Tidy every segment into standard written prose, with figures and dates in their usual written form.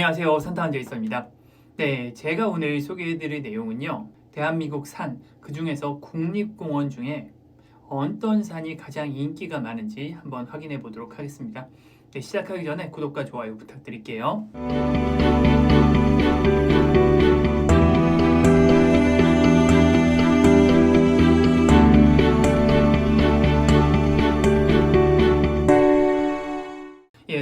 안녕하세요. 산타한 제이서입니다. 네, 제가 오늘 소개해드릴 내용은요. 대한민국 산, 그 중에서 국립공원 중에 어떤 산이 가장 인기가 많은지 한번 확인해 보도록 하겠습니다. 네, 시작하기 전에 구독과 좋아요 부탁드릴게요.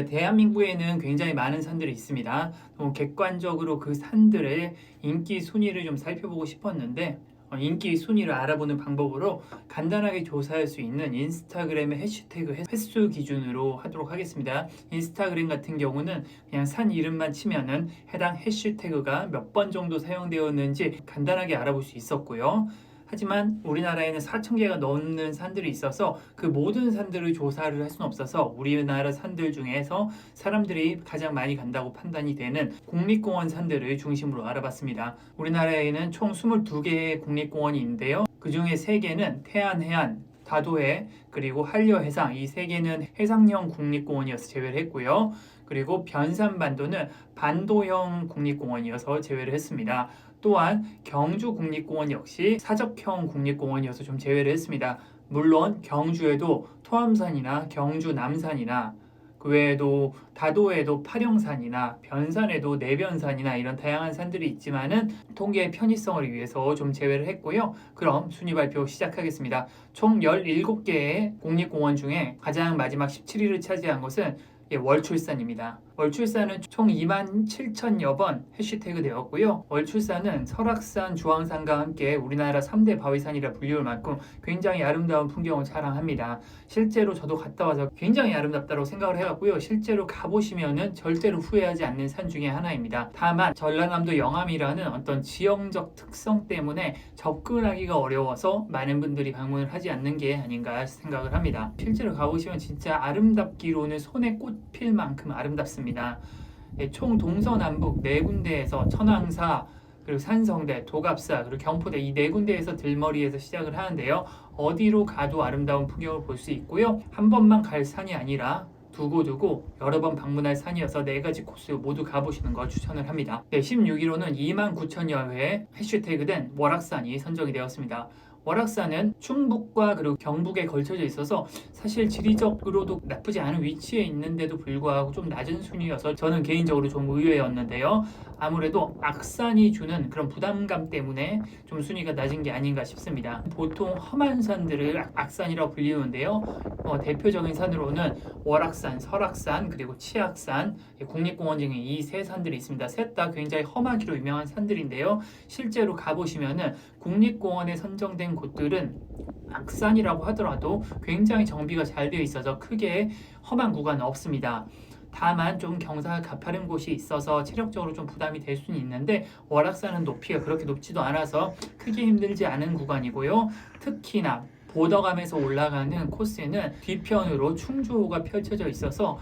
대한민국에는 굉장히 많은 산들이 있습니다. 객관적으로 그 산들의 인기 순위를 좀 살펴보고 싶었는데 인기 순위를 알아보는 방법으로 간단하게 조사할 수 있는 인스타그램의 해시태그 횟수 기준으로 하도록 하겠습니다. 인스타그램 같은 경우는 그냥 산 이름만 치면은 해당 해시태그가 몇 번 정도 사용되었는지 간단하게 알아볼 수 있었고요. 하지만 우리나라에는 4,000개가 넘는 산들이 있어서 그 모든 산들을 조사를 할 수는 없어서 우리나라 산들 중에서 사람들이 가장 많이 간다고 판단이 되는 국립공원 산들을 중심으로 알아봤습니다. 우리나라에는 총 22개의 국립공원이 있는데요. 그 중에 3개는 태안해안, 다도해, 그리고 한려해상, 이 3개는 해상형 국립공원이어서 제외를 했고요. 그리고 변산반도는 반도형 국립공원이어서 제외를 했습니다. 또한 경주 국립공원 역시 사적형 국립공원이어서 좀 제외를 했습니다. 물론 경주에도 토암산이나 경주 남산이나 그 외에도 다도에도 파령산이나 변산에도 내변산이나 이런 다양한 산들이 있지만은 통계의 편의성을 위해서 좀 제외를 했고요. 그럼 순위 발표 시작하겠습니다. 총 17개의 국립공원 중에 가장 마지막 17위를 차지한 것은 월출산입니다. 월출산은 총 27,000여 번 해시태그 되었고요. 월출산은 설악산, 주황산과 함께 우리나라 3대 바위산이라 불리울 만큼 굉장히 아름다운 풍경을 자랑합니다. 실제로 저도 갔다 와서 굉장히 아름답다고 생각을 해왔고요. 실제로 가보시면은 절대로 후회하지 않는 산 중에 하나입니다. 다만 전라남도 영암이라는 어떤 지형적 특성 때문에 접근하기가 어려워서 많은 분들이 방문을 하지 않는 게 아닌가 생각을 합니다. 실제로 가보시면 진짜 아름답기로는 손에 꼽힐 만큼 아름답습니다. 총 동서남북 4군데에서 천왕사, 그리고 산성대, 도갑사, 그리고 경포대 이 4군데에서 들머리에서 시작을 하는데요. 어디로 가도 아름다운 풍경을 볼 수 있고요. 한 번만 갈 산이 아니라 두고두고 여러 번 방문할 산이어서 4가지 코스 모두 가보시는 걸 추천을 합니다. 16위로는 29,000여 회 해시태그된 월악산이 선정이 되었습니다. 월악산은 충북과 그리고 경북에 걸쳐져 있어서 사실 지리적으로도 나쁘지 않은 위치에 있는데도 불구하고 좀 낮은 순위여서 저는 개인적으로 좀 의외였는데요. 아무래도 악산이 주는 그런 부담감 때문에 좀 순위가 낮은 게 아닌가 싶습니다. 보통 험한 산들을 악산이라고 불리우는데요. 대표적인 산으로는 월악산, 설악산, 그리고 치악산, 국립공원 중에 이 3산들이 있습니다. 셋 다 굉장히 험하기로 유명한 산들인데요. 실제로 가보시면은 국립공원에 선정된 곳들은 악산이라고 하더라도 굉장히 정비가 잘 되어 있어서 크게 험한 구간은 없습니다. 다만 좀 경사가 가파른 곳이 있어서 체력적으로 좀 부담이 될 수는 있는데 월악산은 높이가 그렇게 높지도 않아서 크게 힘들지 않은 구간이고요. 특히나 보더감에서 올라가는 코스에는 뒤편으로 충주호가 펼쳐져 있어서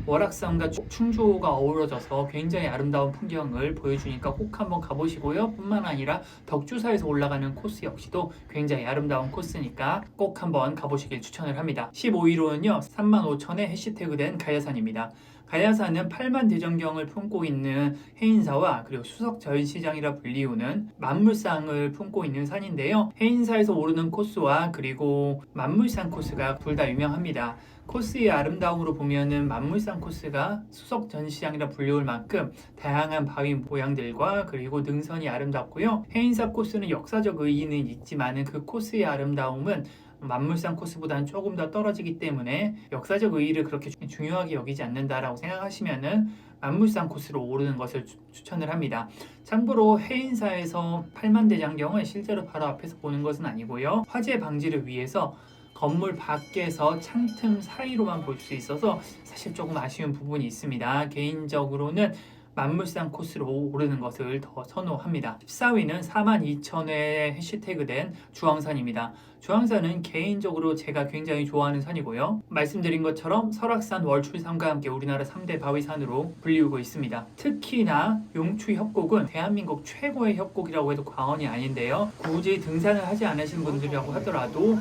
월악산과 충주호가 어우러져서 굉장히 아름다운 풍경을 보여주니까 꼭 한번 가보시고요. 뿐만 아니라 덕주사에서 올라가는 코스 역시도 굉장히 아름다운 코스니까 꼭 한번 가보시길 추천을 합니다. 15위로는요. 35,000에 해시태그된 가야산입니다. 가야산은 8만 대전경을 품고 있는 해인사와 그리고 수석 전시장이라 불리우는 만물상을 품고 있는 산인데요. 해인사에서 오르는 코스와 그리고 만물상 코스가 둘 다 유명합니다. 코스의 아름다움으로 보면은 만물상 코스가 수석 전시장이라 불리울 만큼 다양한 바위 모양들과 그리고 능선이 아름답고요. 해인사 코스는 역사적 의의는 있지만은 그 코스의 아름다움은 만물상 코스보다는 조금 더 떨어지기 때문에 역사적 의의를 그렇게 중요하게 여기지 않는다라고 생각하시면은 만물상 코스로 오르는 것을 추천을 합니다. 참고로 해인사에서 8만 대장경을 실제로 바로 앞에서 보는 것은 아니고요. 화재 방지를 위해서 건물 밖에서 창틈 사이로만 볼 수 있어서 사실 조금 아쉬운 부분이 있습니다. 개인적으로는 만물상 코스로 오르는 것을 더 선호합니다. 14위는 42,000회 해시태그된 주황산입니다. 주황산은 개인적으로 제가 굉장히 좋아하는 산이고요. 말씀드린 것처럼 설악산, 월출산과 함께 우리나라 3대 바위산으로 불리우고 있습니다. 특히나 용추 협곡은 대한민국 최고의 협곡이라고 해도 과언이 아닌데요. 굳이 등산을 하지 않으신 분들이라고 하더라도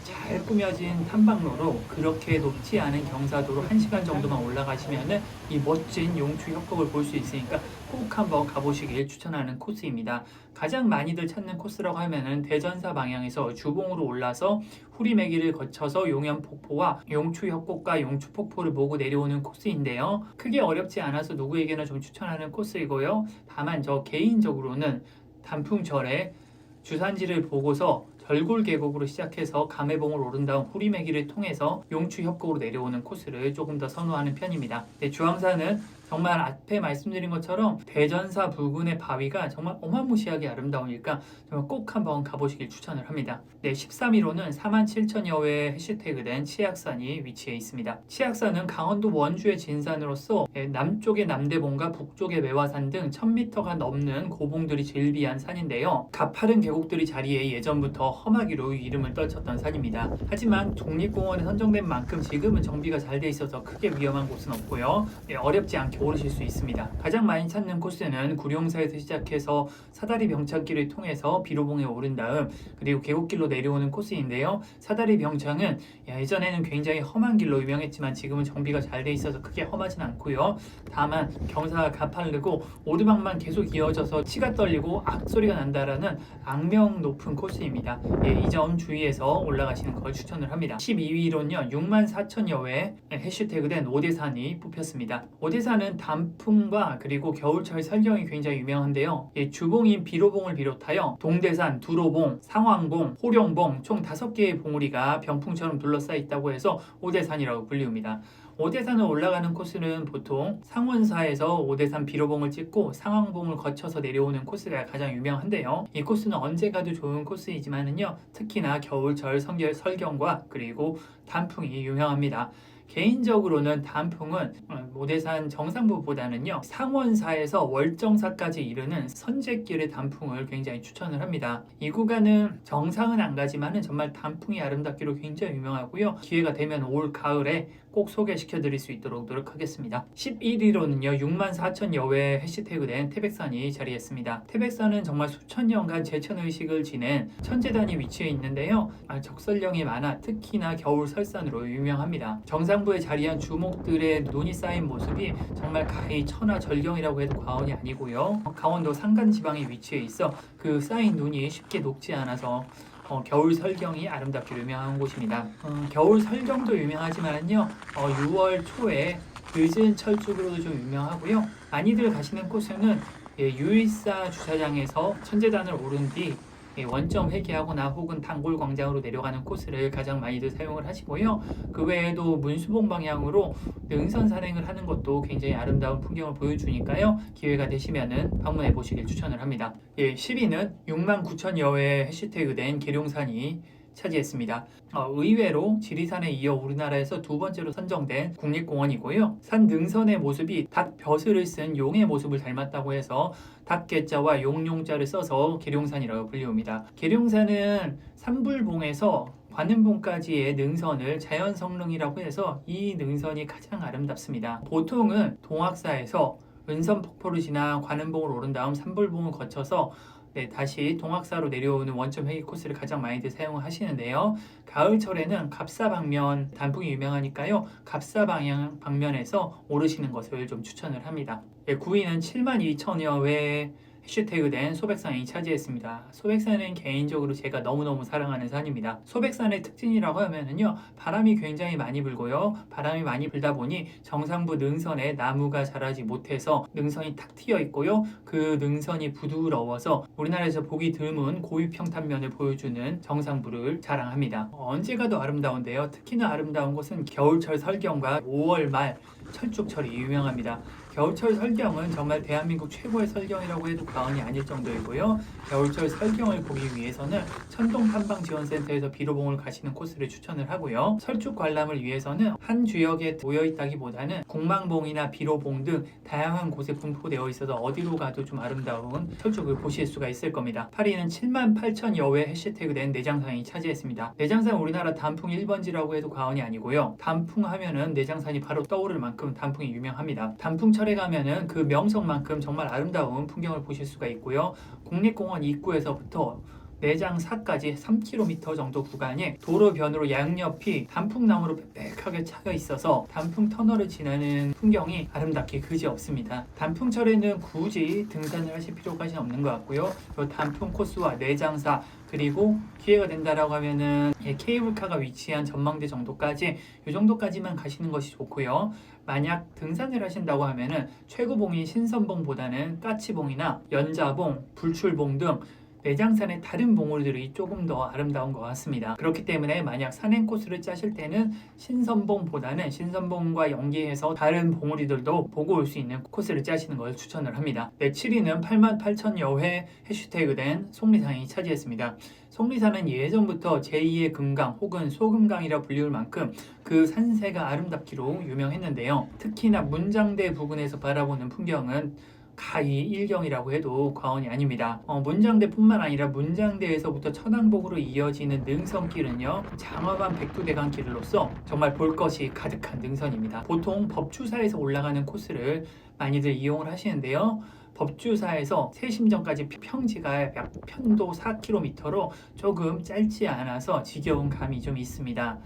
잘 꾸며진 탐방로로 그렇게 높지 않은 경사도로 1시간 정도만 올라가시면은 이 멋진 용추 협곡을 볼 수 있으니까 꼭 한번 가보시길 추천하는 코스입니다. 가장 많이들 찾는 코스라고 하면은 대전사 방향에서 주봉으로 올라서 후리매기를 거쳐서 용연폭포와 용추협곡과 용추폭포를 보고 내려오는 코스인데요. 크게 어렵지 않아서 누구에게나 좀 추천하는 코스이고요. 다만 저 개인적으로는 단풍절에 주산지를 보고서 절골 계곡으로 시작해서 감해봉을 오른 다음 후리매기를 통해서 용추협곡으로 내려오는 코스를 조금 더 선호하는 편입니다. 주황산은 정말 앞에 말씀드린 것처럼 대전사 부근의 바위가 정말 어마무시하게 아름다우니까 정말 꼭 한번 가보시길 추천을 합니다. 13위로는 47,000여회에 해시태그된 치악산이 위치해 있습니다. 치악산은 강원도 원주의 진산으로서 남쪽의 남대봉과 북쪽의 매화산 등 1000m가 넘는 고봉들이 즐비한 산인데요. 가파른 계곡들이 자리에 예전부터 험하기로 이름을 떨쳤던 산입니다. 하지만 국립공원에 선정된 만큼 지금은 정비가 잘 돼 있어서 크게 위험한 곳은 없고요. 어렵지 않게 오르실 수 있습니다. 가장 많이 찾는 코스는 구룡사에서 시작해서 사다리 병창길을 통해서 비로봉에 오른 다음 그리고 계곡길로 내려오는 코스인데요. 사다리 병창은 예전에는 굉장히 험한 길로 유명했지만 지금은 정비가 잘 돼 있어서 크게 험하진 않고요. 다만 경사가 가파르고 오르막만 계속 이어져서 치가 떨리고 악소리가 난다라는 악명 높은 코스입니다. 이 점 주의해서 올라가시는 걸 추천을 합니다. 12위로는요. 64,000여회 해시태그된 오대산이 뽑혔습니다. 오대산은 단풍과 그리고 겨울철 설경이 굉장히 유명한데요. 주봉인 비로봉을 비롯하여 동대산, 두로봉, 상황봉, 호룡봉 총 5개의 봉우리가 병풍처럼 둘러싸여 있다고 해서 오대산이라고 불리웁니다. 오대산을 올라가는 코스는 보통 상원사에서 오대산 비로봉을 찍고 상황봉을 거쳐서 내려오는 코스가 가장 유명한데요. 이 코스는 언제 가도 좋은 코스이지만은요, 특히나 겨울철 설경과 그리고 단풍이 유명합니다. 개인적으로는 단풍은 오대산 정상부보다는요 상원사에서 월정사까지 이르는 선제길의 단풍을 굉장히 추천을 합니다. 이 구간은 정상은 안 가지만은 정말 단풍이 아름답기로 굉장히 유명하고요. 기회가 되면 올 가을에 꼭 소개시켜 드릴 수 있도록 노력하겠습니다. 11위로는요 64,000여회 해시태그된 태백산이 자리했습니다. 태백산은 정말 수천 년간 제천의식을 지낸 천재단이 위치해 있는데요. 적설령이 많아 특히나 겨울 설산으로 유명합니다. 정상부에 자리한 주목들의 눈이 쌓인 모습이 정말 가히 천하절경이라고 해도 과언이 아니고요. 강원도 산간지방에 위치해 있어 그 쌓인 눈이 쉽게 녹지 않아서 겨울 설경이 아름답게 유명한 곳입니다. 겨울 설경도 유명하지만요 6월 초에 늦은 철쭉으로도 좀 유명하고요. 많이들 가시는 코스는 유일사 주차장에서 천재단을 오른 뒤 원점 회귀하거나 혹은 단골 광장으로 내려가는 코스를 가장 많이들 사용을 하시고요. 그 외에도 문수봉 방향으로 능선 산행을 하는 것도 굉장히 아름다운 풍경을 보여주니까요. 기회가 되시면은 방문해 보시길 추천을 합니다. 10위는 69,000여회 해시태그된 계룡산이 차지했습니다. 의외로 지리산에 이어 우리나라에서 두 번째로 선정된 국립공원이고요. 산 능선의 모습이 닭 벼슬을 쓴 용의 모습을 닮았다고 해서 닭개자와 용용자를 써서 계룡산이라고 불리웁니다. 계룡산은 삼불봉에서 관음봉까지의 능선을 자연성릉이라고 해서 이 능선이 가장 아름답습니다. 보통은 동학사에서 은선폭포를 지나 관음봉을 오른 다음 삼불봉을 거쳐서 다시 동학사로 내려오는 원점 회귀 코스를 가장 많이들 사용하시는데요. 가을철에는 갑사방면 단풍이 유명하니까요. 갑사방면에서 오르시는 것을 좀 추천을 합니다. 9위는 72,000여회 해시태그된 소백산이 차지했습니다. 소백산은 개인적으로 제가 너무너무 사랑하는 산입니다. 소백산의 특징이라고 하면은요, 바람이 굉장히 많이 불고요. 바람이 많이 불다 보니 정상부 능선에 나무가 자라지 못해서 능선이 탁 트여 있고요. 그 능선이 부드러워서 우리나라에서 보기 드문 고유 평탄면을 보여주는 정상부를 자랑합니다. 언제 가도 아름다운데요. 특히나 아름다운 곳은 겨울철 설경과 5월 말 철쭉철이 유명합니다. 겨울철 설경은 정말 대한민국 최고의 설경이라고 해도 과언이 아닐 정도이고요. 겨울철 설경을 보기 위해서는 천동탐방지원센터에서 비로봉을 가시는 코스를 추천을 하고요. 설축 관람을 위해서는 한 지역에 모여있다기보다는 공망봉이나 비로봉 등 다양한 곳에 분포되어 있어서 어디로 가도 좀 아름다운 설축을 보실 수가 있을 겁니다. 8위는 78,000여회 해시태그된 내장산이 차지했습니다. 내장산 우리나라 단풍 1번지라고 해도 과언이 아니고요. 단풍 하면은 내장산이 바로 떠오를 만큼 단풍이 유명합니다. 단풍철에 가면은 그 명성만큼 정말 아름다운 풍경을 보실 수가 있고요. 국립공원 입구에서부터 내장사까지 3km 정도 구간에 도로변으로 양옆이 단풍나무로 빽빽하게 차여 있어서 단풍 터널을 지나는 풍경이 아름답게 그지없습니다. 단풍철에는 굳이 등산을 하실 필요까지는 없는 것 같고요. 이 단풍 코스와 내장사 그리고 기회가 된다라고 하면은 케이블카가 위치한 전망대 정도까지 이 정도까지만 가시는 것이 좋고요. 만약 등산을 하신다고 하면은 최고봉인 신선봉보다는 까치봉이나 연자봉, 불출봉 등 내장산의 다른 봉우리들이 조금 더 아름다운 것 같습니다. 그렇기 때문에 만약 산행 코스를 짜실 때는 신선봉보다는 신선봉과 연계해서 다른 봉우리들도 보고 올 수 있는 코스를 짜시는 걸 추천을 합니다. 7위는 88,000여 회 해시태그된 속리산이 차지했습니다. 속리산은 예전부터 제2의 금강 혹은 소금강이라 불리울 만큼 그 산세가 아름답기로 유명했는데요. 특히나 문장대 부근에서 바라보는 풍경은 가히 일경이라고 해도 과언이 아닙니다. 문장대뿐만 아니라 문장대에서부터 천왕봉으로 이어지는 능선길은요, 장엄한 백두대간길로서 정말 볼 것이 가득한 능선입니다. 보통 법주사에서 올라가는 코스를 많이들 이용을 하시는데요. 법주사에서 세심전까지 평지가 약 편도 4km로 조금 짧지 않아서 지겨운 감이 좀 있습니다.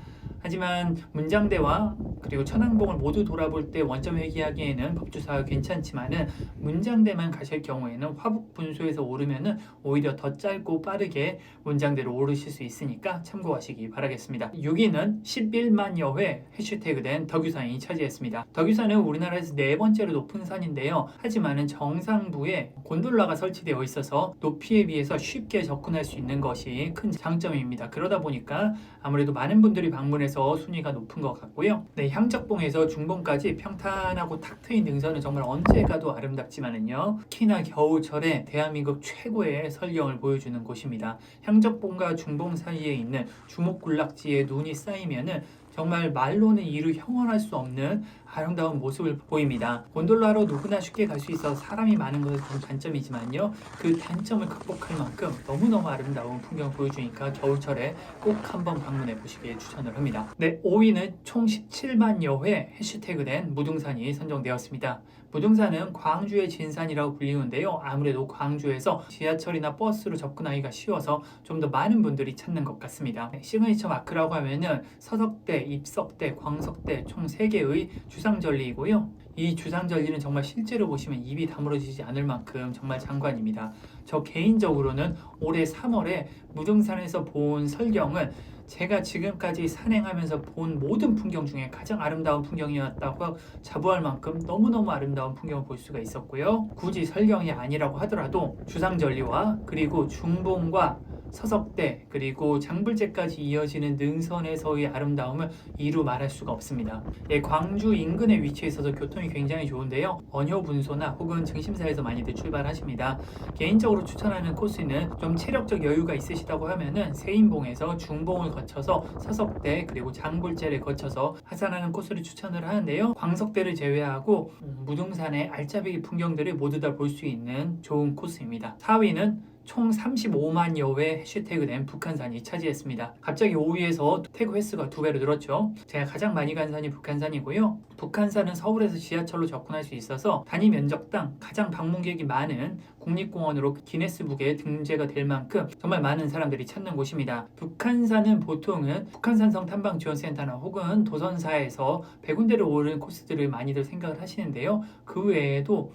하지만 문장대와 그리고 천왕봉을 모두 돌아볼 때 원점 회귀하기에는 법주사가 괜찮지만은 문장대만 가실 경우에는 화북분소에서 오르면은 오히려 더 짧고 빠르게 문장대로 오르실 수 있으니까 참고하시기 바라겠습니다. 6위는 11만여 회 해시태그된 덕유산이 차지했습니다. 덕유산은 우리나라에서 네 번째로 높은 산인데요. 하지만은 정상부에 곤돌라가 설치되어 있어서 높이에 비해서 쉽게 접근할 수 있는 것이 큰 장점입니다. 그러다 보니까 아무래도 많은 분들이 방문해서 순위가 높은 것 같고요. 네, 향적봉에서 중봉까지 평탄하고 탁 트인 능선은 정말 언제 가도 아름답지만은요. 특히나 겨울철에 대한민국 최고의 설경을 보여주는 곳입니다. 향적봉과 중봉 사이에 있는 주목군락지에 눈이 쌓이면은 정말 말로는 이루 형언할 수 없는 아름다운 모습을 보입니다. 곤돌라로 누구나 쉽게 갈 수 있어 사람이 많은 것은 좀 단점이지만요. 그 단점을 극복할 만큼 너무너무 아름다운 풍경을 보여주니까 겨울철에 꼭 한번 방문해 보시길 추천을 합니다. 네, 5위는 총 17만여 회 해시태그된 무등산이 선정되었습니다. 무등산은 광주의 진산이라고 불리는데요. 아무래도 광주에서 지하철이나 버스로 접근하기가 쉬워서 좀 더 많은 분들이 찾는 것 같습니다. 네, 시그니처 마크라고 하면은 서석대, 입석대, 광석대 총 3개의 주상절리이고요. 이 주상절리는 정말 실제로 보시면 입이 다물어지지 않을 만큼 정말 장관입니다. 저 개인적으로는 올해 3월에 무등산에서 본 설경은 제가 지금까지 산행하면서 본 모든 풍경 중에 가장 아름다운 풍경이었다고 자부할 만큼 너무너무 아름다운 풍경을 볼 수가 있었고요. 굳이 설경이 아니라고 하더라도 주상절리와 그리고 중봉과 서석대 그리고 장불제까지 이어지는 능선에서의 아름다움을 이루 말할 수가 없습니다. 광주 인근에 위치해 있어서 교통이 굉장히 좋은데요. 언효분소나 혹은 증심사에서 많이들 출발하십니다. 개인적으로 추천하는 코스는 좀 체력적 여유가 있으시다고 하면은 세인봉에서 중봉을 거쳐서 서석대 그리고 장불제를 거쳐서 하산하는 코스를 추천을 하는데요. 광석대를 제외하고 무등산의 알짜배기 풍경들을 모두 다 볼 수 있는 좋은 코스입니다. 4위는 총 35만여 회 해시태그된 북한산이 차지했습니다. 갑자기 5위에서 태그 횟수가 2배로 늘었죠. 제가 가장 많이 간 산이 북한산이고요. 북한산은 서울에서 지하철로 접근할 수 있어서 단위 면적당 가장 방문객이 많은 국립공원으로 기네스북에 등재가 될 만큼 정말 많은 사람들이 찾는 곳입니다. 북한산은 보통은 북한산성 탐방지원센터나 혹은 도선사에서 100군데를 오르는 코스들을 많이들 생각을 하시는데요. 그 외에도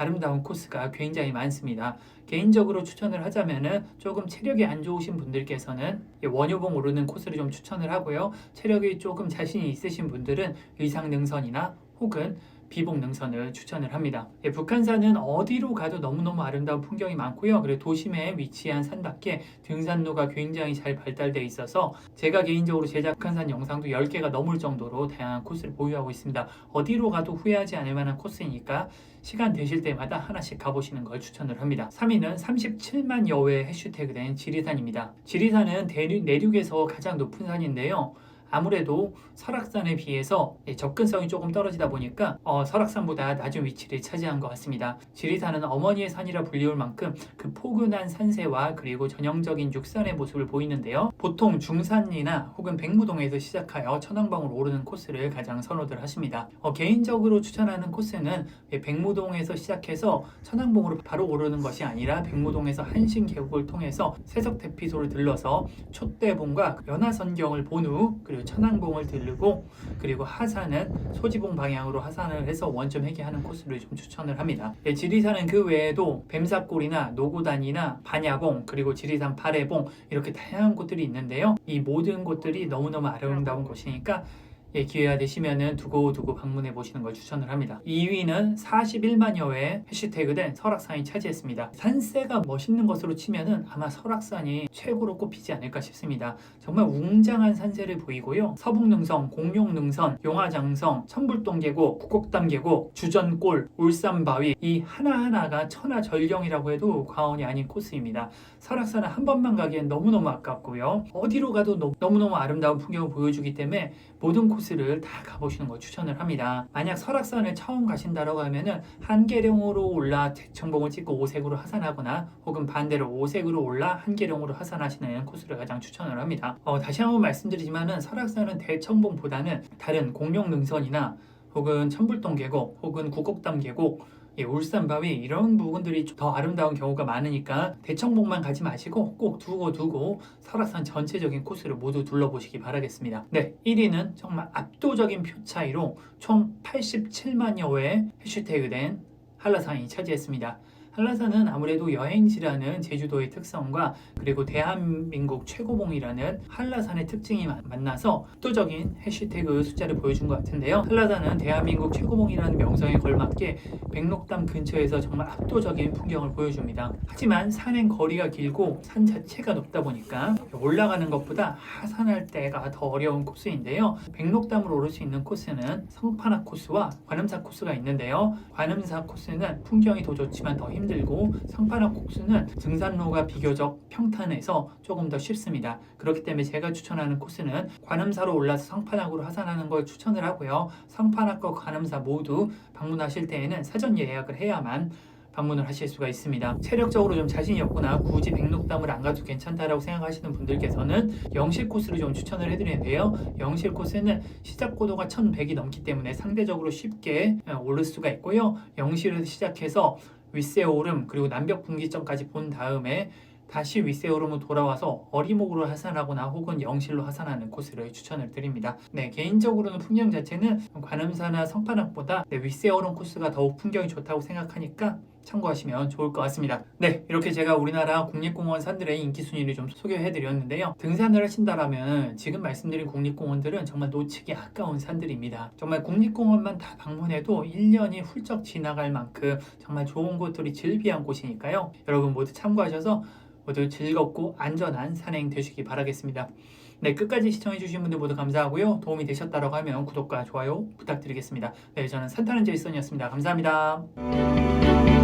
아름다운 코스가 굉장히 많습니다. 개인적으로 추천을 하자면은 조금 체력이 안 좋으신 분들께서는 원효봉 오르는 코스를 좀 추천을 하고요. 체력이 조금 자신이 있으신 분들은 의상능선이나 혹은 비봉 능선을 추천을 합니다. 북한산은 어디로 가도 너무너무 아름다운 풍경이 많고요. 그리고 도심에 위치한 산답게 등산로가 굉장히 잘 발달되어 있어서 제가 개인적으로 제작한 산 영상도 10개가 넘을 정도로 다양한 코스를 보유하고 있습니다. 어디로 가도 후회하지 않을 만한 코스이니까 시간 되실 때마다 하나씩 가보시는 걸 추천을 합니다. 3위는 37만여 회 해시태그된 지리산입니다. 지리산은 내륙에서 가장 높은 산인데요. 아무래도 설악산에 비해서 접근성이 조금 떨어지다 보니까 설악산보다 낮은 위치를 차지한 것 같습니다. 지리산은 어머니의 산이라 불리울 만큼 그 포근한 산세와 그리고 전형적인 육산의 모습을 보이는데요. 보통 중산이나 혹은 백무동에서 시작하여 천왕봉으로 오르는 코스를 가장 선호들 하십니다. 개인적으로 추천하는 코스는 백무동에서 시작해서 천왕봉으로 바로 오르는 것이 아니라 백무동에서 한신계곡을 통해서 세석대피소를 들러서 촛대봉과 연화선경을 본 후 그리고 천왕봉을 들르고 그리고 하산은 소지봉 방향으로 하산을 해서 원점 회귀하는 코스를 좀 추천을 합니다. 지리산은 그 외에도 뱀사골이나 노고단이나 반야봉 그리고 지리산 발해봉 이렇게 다양한 곳들이 있는데요. 이 모든 곳들이 너무너무 아름다운 곳이니까 기회가 되시면은 두고두고 방문해 보시는 걸 추천을 합니다. 2위는 41만여 회에 해시태그된 설악산이 차지했습니다. 산세가 멋있는 것으로 치면은 아마 설악산이 최고로 꼽히지 않을까 싶습니다. 정말 웅장한 산세를 보이고요. 서북능선, 공룡능선, 용화장성, 천불동계곡, 국곡담계곡, 주전골, 울산바위 이 하나하나가 천하절경이라고 해도 과언이 아닌 코스입니다. 설악산은 한 번만 가기엔 너무너무 아깝고요. 어디로 가도 너무너무 아름다운 풍경을 보여주기 때문에 모든 코스를 다 가보시는 걸 추천을 합니다. 만약 설악산을 처음 가신다고 하면은 한계령으로 올라 대청봉을 찍고 오색으로 하산하거나 혹은 반대로 오색으로 올라 한계령으로 하산하시는 코스를 가장 추천을 합니다. 다시 한번 말씀드리지만은 설악산은 대청봉보다는 다른 공룡능선이나 혹은 천불동계곡 혹은 국곡담계곡 울산바위 이런 부분들이 더 아름다운 경우가 많으니까 대청봉만 가지 마시고 꼭 두고 설악산 전체적인 코스를 모두 둘러보시기 바라겠습니다. 네, 1위는 정말 압도적인 표 차이로 총 87만여 회에 해시태그된 한라산이 차지했습니다. 한라산은 아무래도 여행지라는 제주도의 특성과 그리고 대한민국 최고봉이라는 한라산의 특징이 만나서 압도적인 해시태그 숫자를 보여준 것 같은데요. 한라산은 대한민국 최고봉이라는 명성에 걸맞게 백록담 근처에서 정말 압도적인 풍경을 보여줍니다. 하지만 산행 거리가 길고 산 자체가 높다 보니까 올라가는 것보다 하산할 때가 더 어려운 코스인데요. 백록담을 오를 수 있는 코스는 성판악 코스와 관음사 코스가 있는데요. 관음사 코스는 풍경이 더 좋지만 더 힘들고 성판악 코스는 등산로가 비교적 평탄해서 조금 더 쉽습니다. 그렇기 때문에 제가 추천하는 코스는 관음사로 올라서 성판악으로 하산하는 걸 추천을 하고요. 성판악과 관음사 모두 방문하실 때에는 사전 예약을 해야만 방문을 하실 수가 있습니다. 체력적으로 좀 자신이 없거나 굳이 백록담을 안 가도 괜찮다라고 생각하시는 분들께서는 영실 코스를 좀 추천을 해드리는데요. 영실 코스는 시작 고도가 1100이 넘기 때문에 상대적으로 쉽게 오를 수가 있고요. 영실에서 시작해서 윗세 오름 그리고 남벽 분기점까지 본 다음에 다시 윗세 오름으로 돌아와서 어리목으로 하산하거나 혹은 영실로 하산하는 코스를 추천을 드립니다. 네, 개인적으로는 풍경 자체는 관음사나 성판악보다 윗세 오름 코스가 더욱 풍경이 좋다고 생각하니까 참고하시면 좋을 것 같습니다. 네, 이렇게 제가 우리나라 국립공원 산들의 인기 순위를 좀 소개해드렸는데요. 등산을 하신다라면 지금 말씀드린 국립공원들은 정말 놓치기 아까운 산들입니다. 정말 국립공원만 다 방문해도 1년이 훌쩍 지나갈 만큼 정말 좋은 곳들이 즐비한 곳이니까요. 여러분 모두 참고하셔서 모두 즐겁고 안전한 산행 되시기 바라겠습니다. 네, 끝까지 시청해주신 분들 모두 감사하고요. 도움이 되셨다고 하면 구독과 좋아요 부탁드리겠습니다. 네, 저는 산타는 제이슨이었습니다. 감사합니다.